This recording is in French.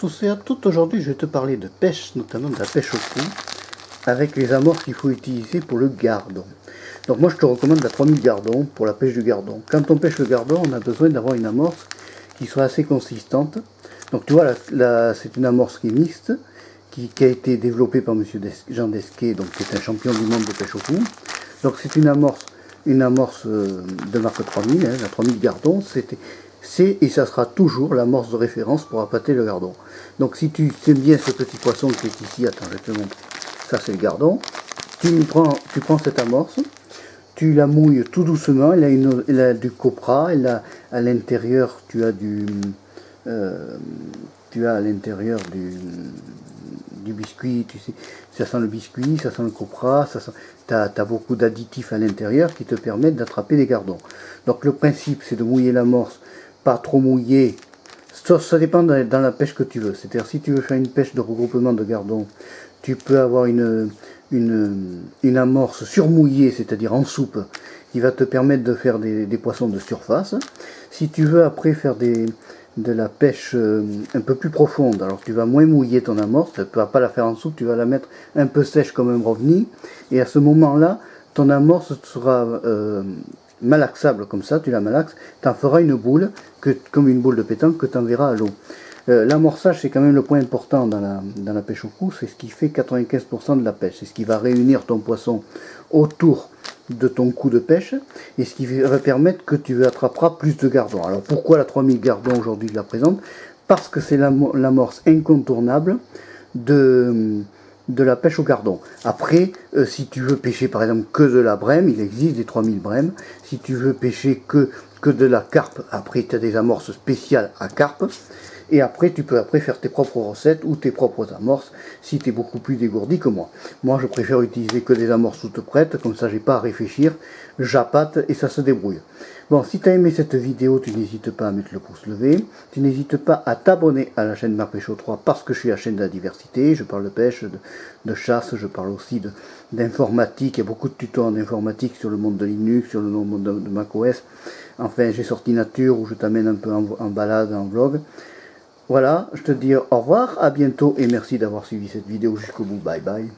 tous et à toutes, aujourd'hui je vais te parler de pêche, notamment de la pêche au coup, avec les amorces qu'il faut utiliser pour le gardon. Donc moi je te recommande la 3000 gardons pour la pêche du gardon. Quand on pêche le gardon, on a besoin d'avoir une amorce qui soit assez consistante. Donc tu vois, c'est une amorce qui est mixte, qui a été développée par monsieur Jean Desquet, donc qui est un champion du monde de pêche au coup. Donc c'est une amorce de marque 3000, la 3000 gardons, c'est et ça sera toujours l'amorce de référence pour appâter le gardon. Donc si tu aimes bien ce petit poisson qui est ici, attends je te montre, ça c'est le gardon, tu prends cette amorce, tu la mouilles tout doucement, elle a du copra, à l'intérieur tu as à l'intérieur du biscuit, tu sais, ça sent le biscuit, ça sent le copra, tu as beaucoup d'additifs à l'intérieur qui te permettent d'attraper les gardons. Donc le principe c'est de mouiller l'amorce, pas trop mouillé, ça dépend dans la pêche que tu veux. C'est-à-dire si tu veux faire une pêche de regroupement de gardons, tu peux avoir une amorce surmouillée, c'est-à-dire en soupe, qui va te permettre de faire des poissons de surface. Si tu veux après faire de la pêche un peu plus profonde, alors tu vas moins mouiller ton amorce, tu ne vas pas la faire en soupe, tu vas la mettre un peu sèche comme un brownie, et à ce moment-là, ton amorce sera malaxable comme ça, tu la malaxes, tu en feras une boule, comme une boule de pétanque que tu enverras à l'eau. L'amorçage c'est quand même le point important dans la pêche au cou, c'est ce qui fait 95% de la pêche, c'est ce qui va réunir ton poisson autour de ton coup de pêche et ce qui va permettre que tu attraperas plus de gardons. Alors pourquoi la 3000 gardons aujourd'hui je la présente? Parce que c'est l'amorce incontournable de la pêche au gardon. Après, si tu veux pêcher par exemple que de la brème, il existe des 3000 brèmes. Si tu veux pêcher que de la carpe, après tu as des amorces spéciales à carpe. Et après, tu peux faire tes propres recettes ou tes propres amorces si tu es beaucoup plus dégourdi que moi. Moi, je préfère utiliser que des amorces toutes prêtes, comme ça, j'ai pas à réfléchir, j'appâte et ça se débrouille. Bon, si tu as aimé cette vidéo, tu n'hésites pas à mettre le pouce levé. Tu n'hésites pas à t'abonner à la chaîne Marc Pêchot 3 parce que je suis la chaîne de la diversité. Je parle de pêche, de chasse, je parle aussi d'informatique. Il y a beaucoup de tutos en informatique sur le monde de Linux, sur le monde de macOS. Enfin, j'ai sorti Nature où je t'amène un peu en balade, en vlog. Voilà, je te dis au revoir, à bientôt et merci d'avoir suivi cette vidéo jusqu'au bout. Bye bye.